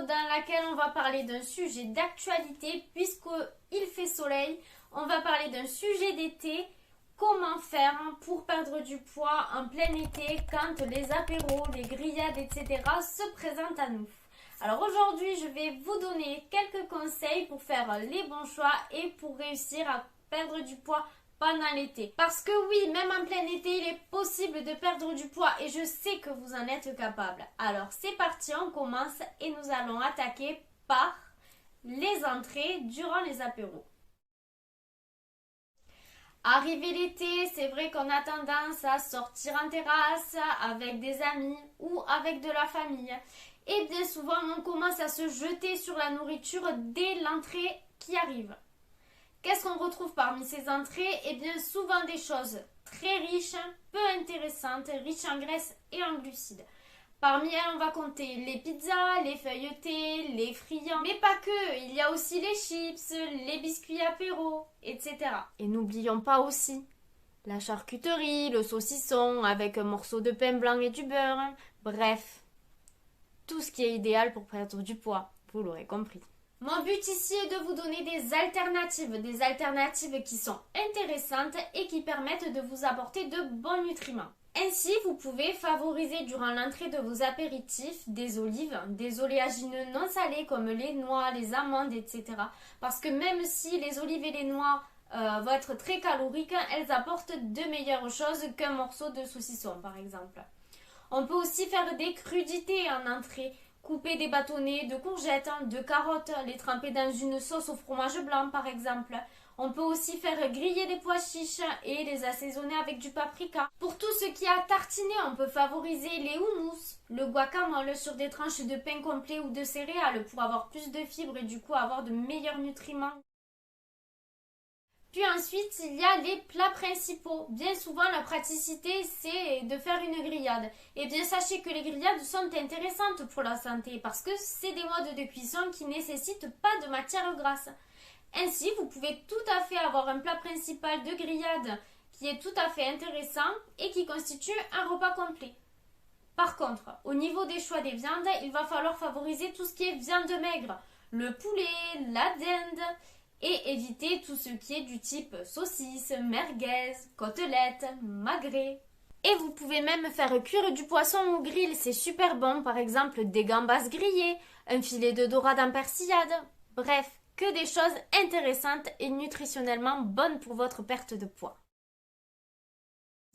dans laquelle on va parler d'un sujet d'actualité puisqu'il fait soleil. On va parler d'un sujet d'été. Comment faire pour perdre du poids en plein été quand les apéros, les grillades, etc. se présentent à nous. Alors aujourd'hui, je vais vous donner quelques conseils pour faire les bons choix et pour réussir à perdre du poids pendant l'été. Parce que oui, même en plein été, il est possible de perdre du poids et je sais que vous en êtes capable. Alors c'est parti, on commence et nous allons attaquer par les entrées durant les apéros. Arrivé l'été, c'est vrai qu'on a tendance à sortir en terrasse avec des amis ou avec de la famille. Et bien souvent, on commence à se jeter sur la nourriture dès l'entrée qui arrive. Qu'est-ce qu'on retrouve parmi ces entrées? Eh bien, souvent des choses très riches, peu intéressantes, riches en graisse et en glucides. Parmi elles, on va compter les pizzas, les feuilletés, les friands, mais pas que, il y a aussi les chips, les biscuits apéro, etc. Et n'oublions pas aussi la charcuterie, le saucisson avec un morceau de pain blanc et du beurre, bref, tout ce qui est idéal pour perdre du poids, vous l'aurez compris. Mon but ici est de vous donner des alternatives qui sont intéressantes et qui permettent de vous apporter de bons nutriments. Ainsi, vous pouvez favoriser durant l'entrée de vos apéritifs des olives, des oléagineux non salés comme les noix, les amandes, etc. Parce que même si les olives et les noix vont être très caloriques, elles apportent de meilleures choses qu'un morceau de saucisson par exemple. On peut aussi faire des crudités en entrée. Couper des bâtonnets de courgettes, de carottes, les tremper dans une sauce au fromage blanc par exemple. On peut aussi faire griller des pois chiches et les assaisonner avec du paprika. Pour tout ce qui est à tartiner, on peut favoriser les houmous, le guacamole sur des tranches de pain complet ou de céréales pour avoir plus de fibres et du coup avoir de meilleurs nutriments. Puis ensuite, il y a les plats principaux. Bien souvent, la praticité, c'est de faire une grillade. Et bien, sachez que les grillades sont intéressantes pour la santé parce que c'est des modes de cuisson qui ne nécessitent pas de matière grasse. Ainsi, vous pouvez tout à fait avoir un plat principal de grillade qui est tout à fait intéressant et qui constitue un repas complet. Par contre, au niveau des choix des viandes, il va falloir favoriser tout ce qui est viande maigre. Le poulet, la dinde et éviter tout ce qui est du type saucisse, merguez, côtelette, magret. Et vous pouvez même faire cuire du poisson au grill, c'est super bon, par exemple des gambas grillées, un filet de dorade en persillade, bref, que des choses intéressantes et nutritionnellement bonnes pour votre perte de poids.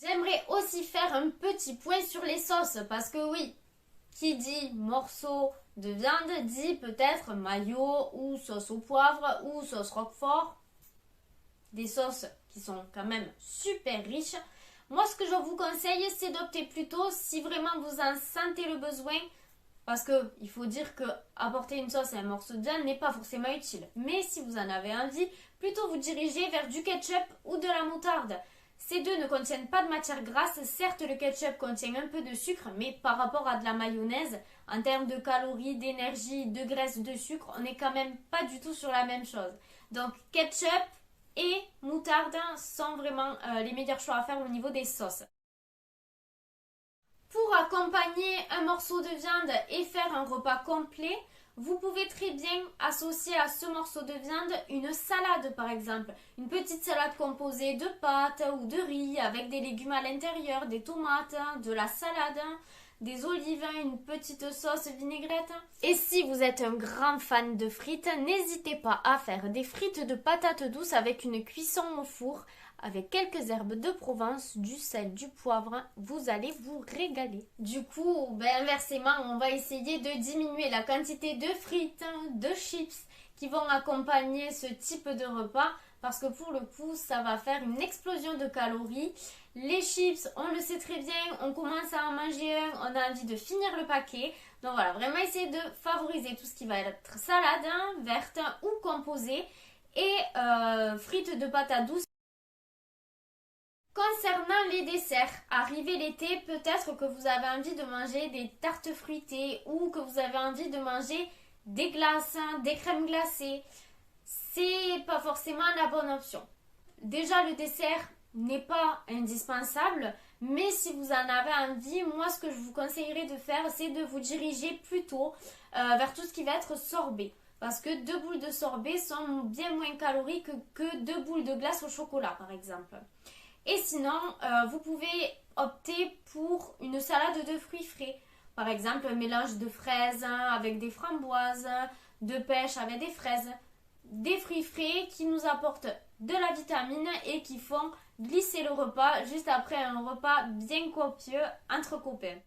J'aimerais aussi faire un petit point sur les sauces, parce que oui, qui dit morceau de viande dit peut-être mayo ou sauce au poivre ou sauce roquefort. Des sauces qui sont quand même super riches. Moi, ce que je vous conseille, c'est d'opter plutôt si vraiment vous en sentez le besoin. Parce qu'il faut dire que apporter une sauce et un morceau de viande n'est pas forcément utile. Mais si vous en avez envie, plutôt vous dirigez vers du ketchup ou de la moutarde. Ces deux ne contiennent pas de matière grasse. Certes, le ketchup contient un peu de sucre, mais par rapport à de la mayonnaise, en termes de calories, d'énergie, de graisse, de sucre, on n'est quand même pas du tout sur la même chose. Donc, ketchup et moutarde sont vraiment les meilleurs choix à faire au niveau des sauces. Pour accompagner un morceau de viande et faire un repas complet, vous pouvez très bien associer à ce morceau de viande une salade par exemple. Une petite salade composée de pâtes ou de riz avec des légumes à l'intérieur, des tomates, de la salade, des olives, une petite sauce vinaigrette. Et si vous êtes un grand fan de frites, n'hésitez pas à faire des frites de patates douces avec une cuisson au four, avec quelques herbes de Provence, du sel, du poivre, vous allez vous régaler. Du coup, inversement, on va essayer de diminuer la quantité de frites, de chips qui vont accompagner ce type de repas parce que pour le coup, ça va faire une explosion de calories. Les chips, on le sait très bien, on commence à en manger un, on a envie de finir le paquet. Donc voilà, vraiment essayer de favoriser tout ce qui va être salade, verte ou composée et frites de patates douces. Concernant les desserts, arrivé l'été, peut-être que vous avez envie de manger des tartes fruitées ou que vous avez envie de manger des glaces, des crèmes glacées. C'est pas forcément la bonne option. Déjà, le dessert n'est pas indispensable, Mais si vous en avez envie, moi ce que je vous conseillerais de faire, c'est de vous diriger plutôt vers tout ce qui va être sorbet. Parce que 2 boules de sorbet sont bien moins caloriques que 2 boules de glace au chocolat, par exemple. Et sinon, vous pouvez opter pour une salade de fruits frais. Par exemple, un mélange de fraises avec des framboises, de pêche avec des fraises. Des fruits frais qui nous apportent de la vitamine et qui font glisser le repas juste après un repas bien copieux entre copains.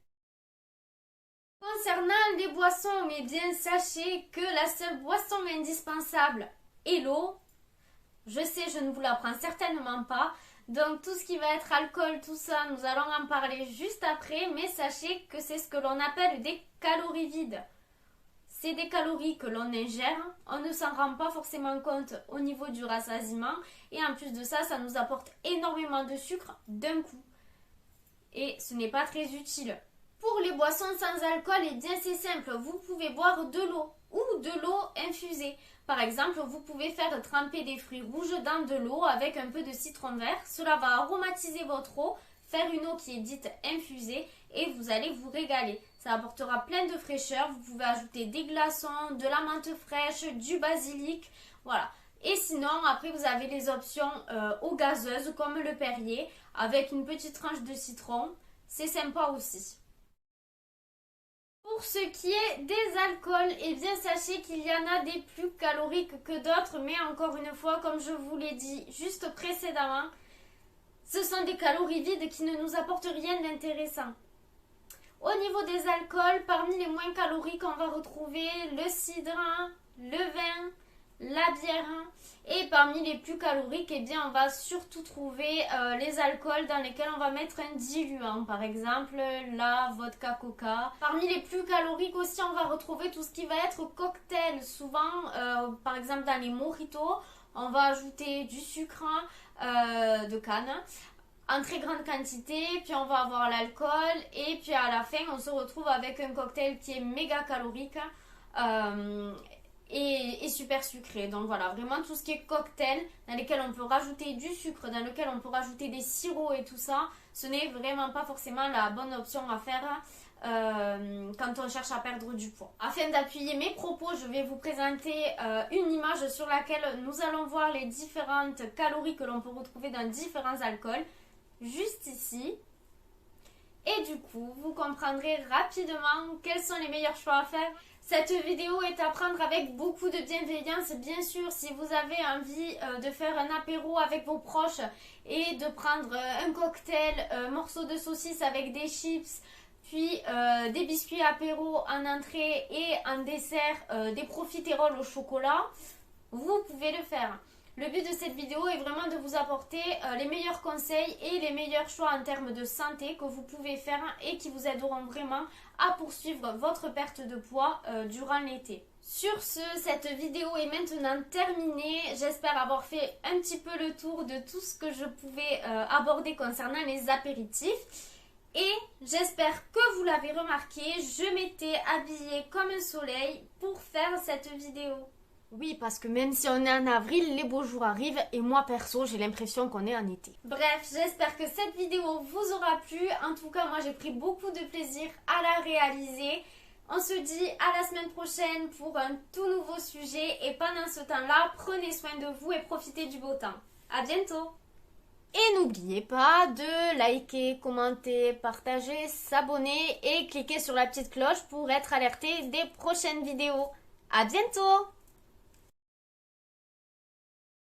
Concernant les boissons, eh bien sachez que la seule boisson indispensable est l'eau. Je sais, je ne vous l'apprends certainement pas. Donc tout ce qui va être alcool, tout ça, nous allons en parler juste après. Mais sachez que c'est ce que l'on appelle des calories vides. C'est des calories que l'on ingère, on ne s'en rend pas forcément compte au niveau du rassasiement et en plus de ça, ça nous apporte énormément de sucre d'un coup. Et ce n'est pas très utile. Pour les boissons sans alcool, eh bien c'est simple, vous pouvez boire de l'eau ou de l'eau infusée. Par exemple, vous pouvez faire tremper des fruits rouges dans de l'eau avec un peu de citron vert. Cela va aromatiser votre eau, faire une eau qui est dite infusée et vous allez vous régaler. Ça apportera plein de fraîcheur. Vous pouvez ajouter des glaçons, de la menthe fraîche, du basilic. Voilà. Et sinon, après, vous avez les options eau gazeuse comme le Perrier avec une petite tranche de citron. C'est sympa aussi. Pour ce qui est des alcools, eh bien sachez qu'il y en a des plus caloriques que d'autres, mais encore une fois, comme je vous l'ai dit juste précédemment, ce sont des calories vides qui ne nous apportent rien d'intéressant. Au niveau des alcools, parmi les moins caloriques, on va retrouver le cidre, le vin, la bière. Et parmi les plus caloriques, eh bien, on va surtout trouver les alcools dans lesquels on va mettre un diluant. Par exemple, la vodka coca. Parmi les plus caloriques aussi, on va retrouver tout ce qui va être cocktail. Souvent, par exemple, dans les mojitos, on va ajouter du sucre de canne en très grande quantité, puis on va avoir l'alcool et puis à la fin on se retrouve avec un cocktail qui est méga calorique et super sucré. Donc voilà, vraiment tout ce qui est cocktail dans lesquels on peut rajouter du sucre, dans lequel on peut rajouter des sirops et tout ça, ce n'est vraiment pas forcément la bonne option à faire quand on cherche à perdre du poids. Afin d'appuyer mes propos, je vais vous présenter une image sur laquelle nous allons voir les différentes calories que l'on peut retrouver dans différents alcools juste ici. Et du coup, vous comprendrez rapidement quels sont les meilleurs choix à faire. Cette vidéo est à prendre avec beaucoup de bienveillance. Bien sûr, si vous avez envie de faire un apéro avec vos proches et de prendre un cocktail, un morceau de saucisse avec des chips, puis des biscuits apéro en entrée et en dessert, des profiteroles au chocolat, vous pouvez le faire. Le but de cette vidéo est vraiment de vous apporter les meilleurs conseils et les meilleurs choix en termes de santé que vous pouvez faire et qui vous aideront vraiment à poursuivre votre perte de poids durant l'été. Sur ce, cette vidéo est maintenant terminée. J'espère avoir fait un petit peu le tour de tout ce que je pouvais aborder concernant les apéritifs. Et j'espère que vous l'avez remarqué, je m'étais habillée comme un soleil pour faire cette vidéo. Oui, parce que même si on est en avril, les beaux jours arrivent et moi perso, j'ai l'impression qu'on est en été. Bref, j'espère que cette vidéo vous aura plu. En tout cas, moi j'ai pris beaucoup de plaisir à la réaliser. On se dit à la semaine prochaine pour un tout nouveau sujet et pendant ce temps-là, prenez soin de vous et profitez du beau temps. À bientôt! Et n'oubliez pas de liker, commenter, partager, s'abonner et cliquer sur la petite cloche pour être alerté des prochaines vidéos. À bientôt!